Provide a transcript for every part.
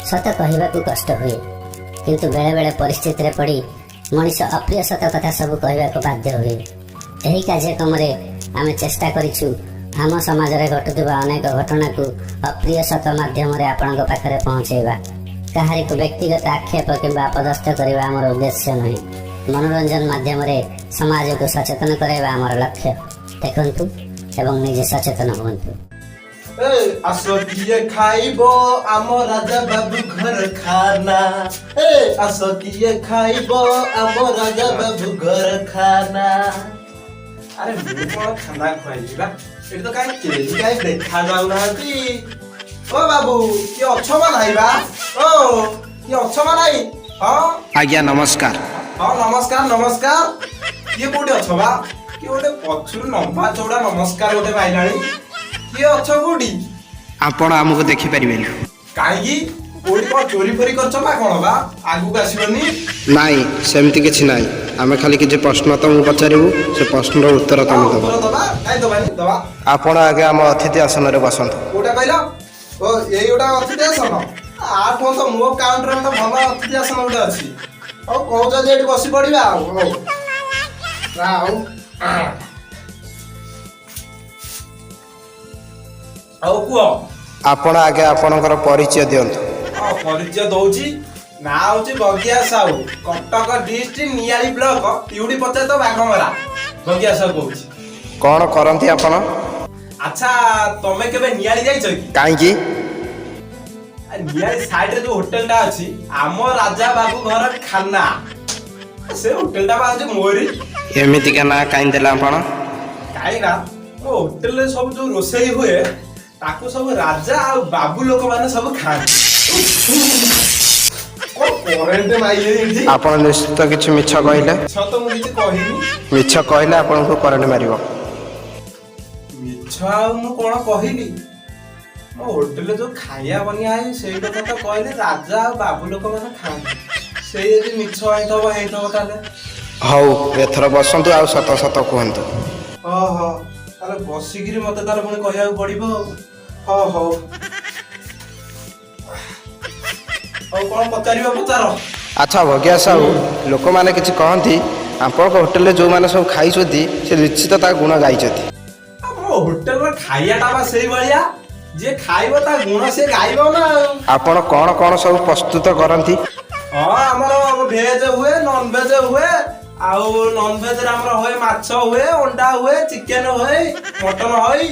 सत कहवाक कष्ट हुए किंतु बेले बेले परिस्थिति पड़ी मनीष अप्रिय सत कथा सब कहवाक बाध्य हुए। यही कार्यक्रम आम चेष्टा करिछु आम समाज में घटुवा अनेक घटना को अप्रिय सत माध्यम आपण पाखे पहुँचेबा। कहारी को व्यक्तिगत आक्षेप किंबा अपदस्थ करने आमर उद्देश्य नहीं, मनोरंजन माध्यम समाज को सचेतन कराइबा आमर लक्ष्य। देखंतु एवं निजे सचेतन हुंतु। आस किए खाइबो आम राजा बाबू घर खाना। आस किए खाइबो आम राजा बाबू घर खाना। अरे मुझे कौन खाना खुआइबी बा? एट तो काई केली काई देखा जाउ नाती। ओ बाबू के अच्छो बनाई बा? ओ के अच्छो बनाई? हां आज्ञा नमस्कार। हां नमस्कार नमस्कार। ये कोठी अच्छो बा? के ओटे पछुर लंबा चौड़ा नमस्कार ओटे माइलाणी। किए अच्छो कोठी? आपण हमको देखि परिबेनी काई कोठी को चोरी फोरी करछ बा कोन बा? आगु आसीबनी? नाही सेमति किछि नाही। आमे खाली कि प्रश्न तुमको पचारिबु से प्रश्नर उत्तर तुम दबा। उत्तर दबा काई दबानी दबा। आपण आगे हम अतिथि आसन रे बसंत। कोटा कहला? ओ एई ओटा अतिथि आसन। आठ तो मो काउंटर में तो भलो अतिथि आसन ओटा अछि। ओ कहउछ जे एठी बसी पड़िबा आ आओ कुओ आपण आगे आपणकर परिचय दियंतु। परिचय दउची ना होची बगिया साहू, कटक डिस्ट्रिक्ट नियाली ब्लॉक तिउडी पचे तो बाघमरा। बगिया साहू कहउची कोन करंती आपण? अच्छा तमे केबे नियाली जाइछ कि? काई की नियाली साइड रे जो होटल टा अछि आम राजा बाबू घर खाना। से होटल टा बाजे मोरी एमिति के ना काई देला आपण? काई ना ओ होटल रे सब जो रोसई हुए ताको सब राजा आ बाबू लोक माने सब खान। को करेंट माइले इठी आपण निश्चित किछि मिछ कहले? छ तो मु किछि कहिनी। मिछ कहले आपण को करंट मारिबो। मिछ आ मु कोन कहिली? मो होटल जो खाया बनिया है सेई कथा तो कहले राजा आ बाबू लोक माने खान। सेई यदि मिछ आइथबो हेइथबो ताले। हौ एथर बसंतु आ सत सत कहंतु। ओहो अरे बसिगिरी मते तार पुणी कहया पड़िबो। हो हो और कोन पचारिबो पचारो। अच्छा भगिया साहू लोक माने किछि कहंती आपण को होटल रे जो माने सब खाइ छथि से निश्चित ता गुण गाइ छथि। मो होटल रे खाइयाटा बा सेई बलिया जे खाइबो ता गुण से गाइबो ना। आपण कोन कोन सब प्रस्तुत करंती? हां हमरो वेज हुए नॉन वेज हुए आउ नॉन वेज रे हमरो होय माछ हुए अंडा हुए चिकन हुए मटन होय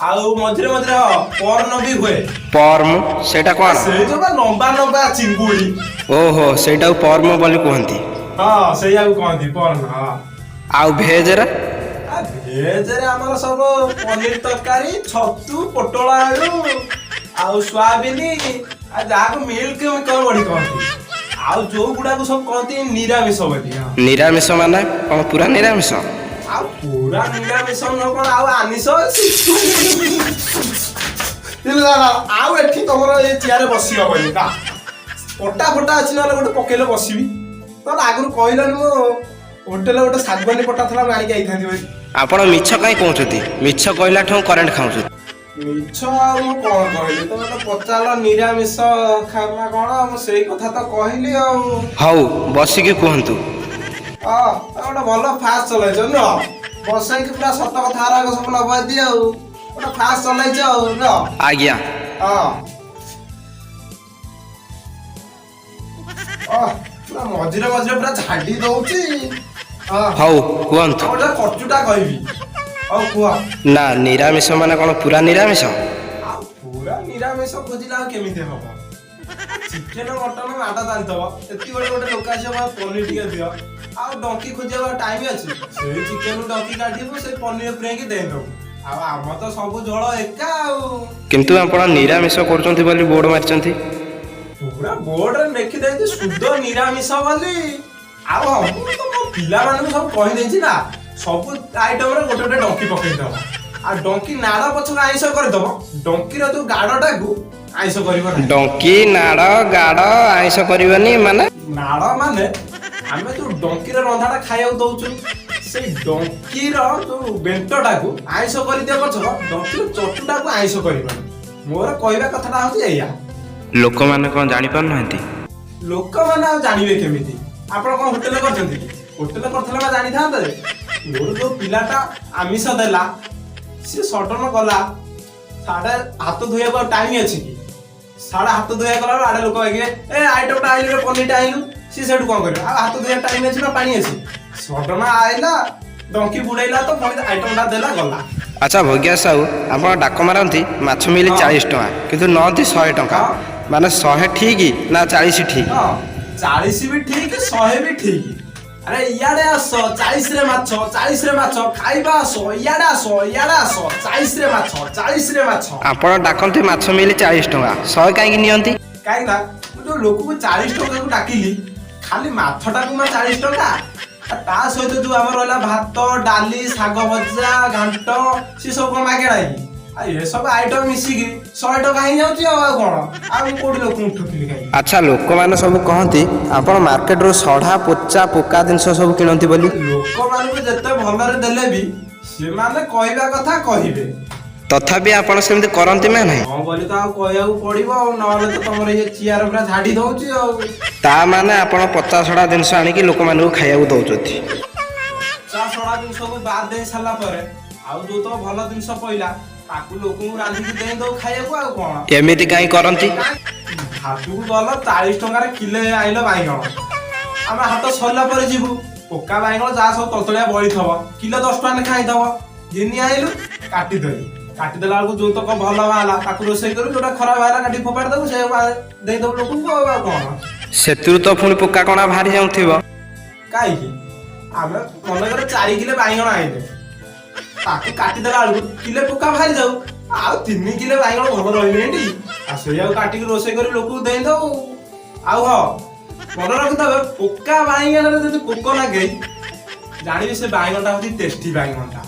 आउ मझरे मझरे पर्न भी हुए। पर्म सेटा कोन? से जो बा लंबा लंबा चिंगुड़ी। ओहो सेटा पर्म बोली कहंती। हां सेया को कहंती पर्न। हां आउ भेज रे? आ भेज रे हमरो सब पनीर तरकारी छतु पोटल आलू आउ सोयाबीन आ जाको मिल्क में कोन बडी कहंती। आउ जो गुडा को सब कहती निरामिष बोली। निरामिष माने कोन पूरा निरामिष? आ पूरा निरामिष न कोन आउ आनिष इला आउ एठी तमरो ए चेयर बसी होबनी ना पटा फटा अछि ना गोटे पकेले बसीबी तो आगु कहलनी मो होटल गोटे सागवानी पटा थला मारी के आइथांती भाई। आपण मिछ काई कहउछथि? मिछ कहला ठौ करंट खाउछ। मिछ मु कोन कहली तो पचाल निरामिष खाना कोन मु सेई कथा तो कहली आ हौ बसी के कहंतु। गोटे भल फास्ट चलाइछ न बसई के पूरा सत कथा आराग सब लबा दि आ गोटे फास्ट चलाइछ न। आज्ञा पूरा मझिरे मझिरे पूरा झाड़ी दउची। हौ कहंतु। गोटे कचुटा कहबी औ कुआ ना निरामिष माने कोन पूरा निरामिष? पूरा निरामिष खोजिला केमिते हबो? चिकन मटन माटा जानतबो एति बडे गोटे लोक आछे पनीर टिके दियो आ डंकी खोजिया टाइम अछि से चिकन डंकी काटिबो से पनीर प्रेंकी देन दो आ हम तो सब जळ एका आ किंतु आपण निरामिष करचंती बोली बोर्ड मारचंती। पूरा बोर्ड रे लिखि दैति शुद्ध निरामिष बोली आ हम तो मो पिला माने सब कहि दैछि ना सब आइटम रे गोटे गोटे डंकी पकई दबो आ डंकी नाड़ा पछक आइस कर दबो डंकी रो जो गाडटा को आइस करिवो ना। डंकी नाड़ गाड़ आइस करबनी माने? नाड़ माने हमें जो डंकी रे रंधाटा खाइया दउछु से डंकी रो जो बेंटटा को आइस करि दे पछक डंकी रो चटुटा को आइस करिवो। मोर कहबा कथाटा होती एया ଲୋକମାନେ କ'ଣ ଜାଣିପାରୁନାହାନ୍ତି? ଲୋକମାନେ ଆଉ ଜାଣିବେ କେମିତି? ଆପଣ କ'ଣ ହୋଟେଲ କରିଛନ୍ତି କି? ହୋଟେଲ କରିଥିଲେ ବା ଜାଣିଥାନ୍ତେ। ମୋର ଯୋଉ ପିଲାଟା ଆମିଷ ଦେଲା ସିଏ ସଡନ ଗଲା, ସାଡେ ହାତ ଧୋଇବାକୁ ଆଉ ଟାଇମ୍ ଅଛି କି? ସାଡେ ହାତ ଧୋଇବା ଗଲା ଆଡେ ଲୋକ ଆଗେ ଏ ଆଇଟମଟା ଆଇଲୁ, ପନିରଟା ଆଇଲୁ, ସିଏ ସେଠୁ କ'ଣ କରିବ? ଆଉ ହାତ ଧୋଇବା ଟାଇମ୍ ଅଛି ନା ପାଣି ଅଛି? ସଡନ ଆଇଲା, ଡଙ୍କି ବୁଡେଇଲା ତ ପୁଣି ଆଇଟମଟା ଦେଲା ଗଲା। ଆଚ୍ଛା ଭଗିଆ ସାହୁ, ଆପଣ ଡାକ ମାରନ୍ତି ମାଛ ମିଲି 40 ଟଙ୍କା କିନ୍ତୁ ନଅନ୍ତି 100 ଟଙ୍କା, ମାନେ 100 ଠିକ୍ ନା 40 ଠିକ୍? ହଁ 40 ବି ଠିକ୍, 100 ବି ଠିକ୍। ଆରେ ଇଆଡେ ଆସ, 40ରେ ମାଛ, 40ରେ ମାଛ ଖାଇବା, ଆସ ଇଆଡେ ଆସ, ଇଆଡେ ଆସ, 40ରେ ମାଛ, 40ରେ ମାଛ। ଆପଣ ଡାକନ୍ତି ମାଛ ମିଲି 40 ଟଙ୍କା, 100 କାହିଁକି ନିଅନ୍ତି? କାହିଁକି ନା ମୁଁ ଯୋଉ ଲୋକକୁ 40 ଟଙ୍କାକୁ ଡାକିଲି, ଖାଲି ମାଛଟାକୁ 40 ଟଙ୍କା, ଆଉ ତା ସହିତ ଯୋଉ ଆମର ରହିଲା ଭାତ, ଡାଲି, ଶାଗ ଭଜା, ଘାଣ୍ଟ, ସେ ସବୁ କ'ଣ ମାଗେଣା କି? ଆଉ ଏସବୁ ଆଇଟମ୍ ମିଶିକି 100 ଟଙ୍କା ହେଇଯାଉଛି। ଆଉ କ'ଣ? ଆଉ ମୁଁ କୋଉଠି ଲୋକଙ୍କୁ ଠକିଲି କାହିଁକି? ଆଚ୍ଛା ଲୋକମାନେ ସବୁ କହନ୍ତି ଆପଣ ମାର୍କେଟରୁ ସଢ଼ା ପୋଚା ପୋକା ଜିନିଷ ସବୁ କିଣନ୍ତି ବୋଲି। ଲୋକମାନଙ୍କୁ ଯେତେ ଭଲରେ ଦେଲେ ବି ସେମାନେ କହିବା କଥା କହିବେ, ତଥାପି ଆପଣ ସେମିତି କରନ୍ତି ନା ନାହିଁ? ହଁ ବୋଲି ତ ଆଉ କହିବାକୁ ପଡିବ, ଆଉ ନହେଲେ ତ ତମର ଇଏ ଚିଆର ପୁରା ଝାଡି ଦଉଛି ଆଉ। ତା ମାନେ ଆପଣ ପଚା ସଢ଼ା ଜିନିଷ ଆଣିକି ଲୋକମାନଙ୍କୁ ଖାଇବାକୁ ଦଉଛନ୍ତି। ସଡ଼ା ଜିନିଷକୁ ବାଦ ଦେଇ ସାରିଲା ପରେ ଆଉ ଯୋଉ ତ ଭଲ ଜିନିଷ ପଇଲା ତାକୁ ଲୋକଙ୍କୁ ରାନ୍ଧିକି ଦେଇ ଦଉ ଖାଇବାକୁ। ଆଉ କ'ଣ? ଏମିତି କାହିଁ କରନ୍ତି? ହାଟକୁ ଗଲ 40 ଟଙ୍କାରେ କିଲେ ଆଇଲ ବାଇଗଣ, ଆମେ ହାଟ ସରିଲା ପରେ ଯିବୁ, ପୋକା ବାଇଗଣ ଯାହା ସବୁ ତଳତଳିଆ ବଳିଥବ କିଲୋ 10 ଟଙ୍କା ଲେଖା ହେଇଥବ, ଘିନି ଆଇଲୁ କାଟିଦେଲୁ, କାଟିଦେଲା ବେଳକୁ ଯୋଉ ତକ ଭଲ ବାହାରିଲା ତାକୁ ରୋଷେଇ କରୁ, ଯୋଉଟା ଖରାପ ବାହାରିଲା କାଟି ଫୋପାଡ଼ି ଦବୁ, ସେ ଦେଇଦବୁ ଲୋକଙ୍କୁ। ଆଉ କ'ଣ? ସେଥିରୁ ତ ପୁଣି ପୋକା କଣା ବାହାରି ଯାଉଥିବ। କାହିଁକି? ଆମେ ମନେକର 4 କିଲୋ ବାଇଗଣ ଆଇଲେ, ତାକୁ କାଟିଦେଲା ବେଳକୁ କିଲେ ପୋକା ବାହାରି ଯାଉ, ଆଉ 3 କିଲୋ ବାଇଗଣ ଭଲ ରହିବେନି, ଆଉ ସେଇଆକୁ କାଟିକି ରୋଷେଇ କରି ଲୋକଙ୍କୁ ଦେଇଦଉ। ଆଉ ହଁ ମନେ ରଖିଦେବେ, ପୋକା ବାଇଗଣରେ ଯଦି ପୋକ ଲାଗେ ଜାଣିବେ ସେ ବାଇଗଣଟା ହଉଛି ଟେଷ୍ଟି ବାଇଗଣଟା।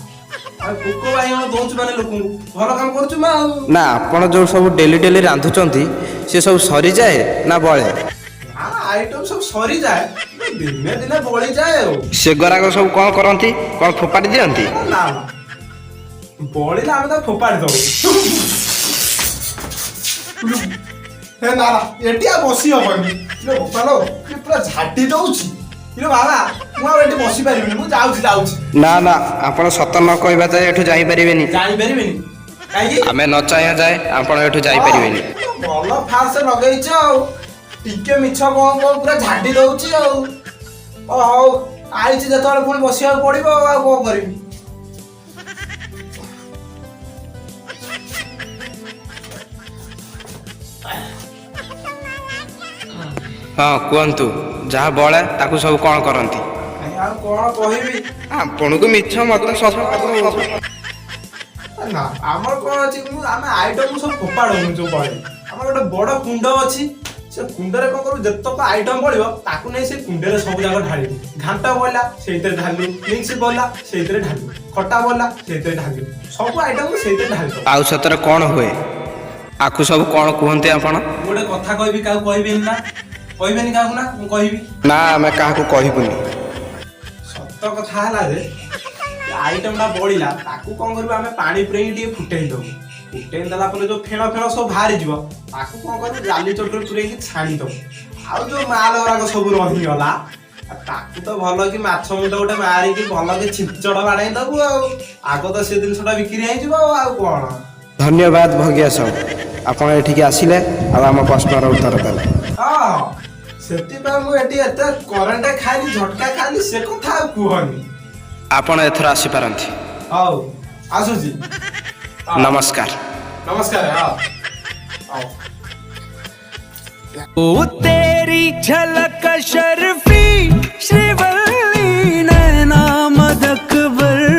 ଆଉ ପୋକ ବାଇଗଣ ଦଉଛୁ ମାନେ ଲୋକଙ୍କୁ ଭଲ କାମ କରୁଛୁ ମା। ଆଉ ନା ଆପଣ ଯୋଉ ସବୁ ଡେଲି ଡେଲି ରାନ୍ଧୁଛନ୍ତି ସେ ସବୁ ସରିଯାଏ ନା ବଳେ? ଆଇଟମ ସବୁ ସରିଯାଏ, ଦିନେ ଦିନେ ବଳିଯାଏ। ଆଉ ସେଗୁରାକ ସବୁ କ'ଣ କରନ୍ତି? କ'ଣ ଫୋପାଡ଼ି ଦିଅନ୍ତି? ନା ନା, ବଳିଲେ ଆମେ ତାକୁ ଫୋପାଡ଼ି ଦବୁ। ହେ ନା ନା, ଏଠି ଆଉ ବସି ହବନି। ପୁରା ଝାଟି ଦଉଛି। ବାବା ମୁଁ ଆଉ ଏଠି ବସି ପାରିବିନି, ମୁଁ ଯାଉଛି। ନା ନା, ଆପଣ ସତ ନ କହିବା ଯାଏ ଏଠୁ ଯାଇପାରିବେନି। ଯାଇପାରିବିନି କାହିଁକି? ଆମେ ନ ଚାହିଁବା ଯାଏ ଆପଣ ଏଠୁ ଯାଇପାରିବେନି। ଭଲ ଫାର୍ସ ଲଗେଇଛ, ଆଉ ଟିକେ ମିଛ କ'ଣ ପୁରା ଝାଟି ଦଉଛି। ଆଉ ହଉ ଆଇଛି ଯେତେବେଳେ ପୁଣି ବସିବାକୁ ପଡିବ, ଆଉ କ'ଣ କରିବି? ହଁ କୁହନ୍ତୁ, ଯାହା ବଳେ ତାକୁ ସବୁ କ'ଣ କରନ୍ତି? ଆଉ କ'ଣ କହିବି? ଆପଣଙ୍କୁ ମିଛ ମତେ ସତ ନା ଆମର କ'ଣ ଅଛି, ଆମେ ଆଇଟମ ସବୁ ଫୋପାଡୁନୁ। ଯୋଉ ବଳେ ଆମର ଗୋଟେ ବଡ କୁଣ୍ଡ ଅଛି, ସେ କୁଣ୍ଡରେ କ'ଣ କରୁ, ଯେତକ ଆଇଟମ ବଳିବ ତାକୁ ନେଇ ସେ କୁଣ୍ଡରେ ସବୁ ଯାକ ଢାଳିବୁ। ଘାଣ୍ଟ ବଳିଲା ସେଇଥିରେ ଢାଳିଲୁ, ମିକ୍ସ ବଳିଲା ସେଇଥିରେ ଢାଳିଲୁ, ଖଟା ବଳିଲା ସେଇଥିରେ ଢାଳିଲୁ, ସବୁ ଆଇଟମ ସେଇଥିରେ ଢାଳିଲୁ। ଆଉ ସତରେ କ'ଣ ହୁଏ? ଆକୁ ସବୁ କ'ଣ କୁହନ୍ତି ଆପଣ? ଗୋଟେ କଥା କହିବି, କାହାକୁ କହିବେନି ନା? କହିବେନି କାହାକୁ? ନା ମୁଁ କହିବି। ନା ଆମେ କାହାକୁ କହିବୁନି। ସତ କଥା ହେଲା ଯେ ଆଇଟମଟା ବଳିଲା ତାକୁ କ'ଣ କରିବୁ, ଆମେ ପାଣି ପୁରେଇକି ଟିକେ ଫୁଟେଇ ଦବୁ। ଫୁଟେଇ ଦେଲା ପରେ ଯୋଉ ଫେଣ ସବୁ ବାହାରିଯିବ ତାକୁ କ'ଣ କରିବୁ, ଜାଲି ଚଟୁରେ ପୁରେଇକି ଛାଣି ଦବୁ। ଆଉ ଯୋଉ ମାଲ ଗୁରାକ ସବୁ ରହିଗଲା ତାକୁ ତ ଭଲ କି ମାଛ ମୁଣ୍ଡ ଗୋଟେ ମାରିକି ଭଲ କି ଛିଞ୍ଚଡ଼ ବାଡ଼େଇ ଦବୁ। ଆଉ ଆଗ ତ ସେ ଜିନିଷଟା ବିକ୍ରି ହେଇଯିବ। ଆଉ କ'ଣ? ଧନ୍ୟବାଦ ଭଗିଆ ସାହୁ, ଆପଣ ଏଠିକି ଆସିଲେ ଆଉ ଆମ ପ୍ରଶ୍ନର ଉତ୍ତର ଦେଲେ। ହଁ ସେଥିପାଇଁ ମୁଁ ଏଠି ଏତେ କରେଣ୍ଟ ଖାଇଲି, ଝଟକା ଖାଇଲି, ସେ କଥା ଆଉ କୁହନି। ଆପଣ ଏଥର ଆସିପାରନ୍ତି। ହଉ ଆସୁଛି। ନମସ୍କାର। ନମସ୍କାର। ହଁ ओ तेरी झलक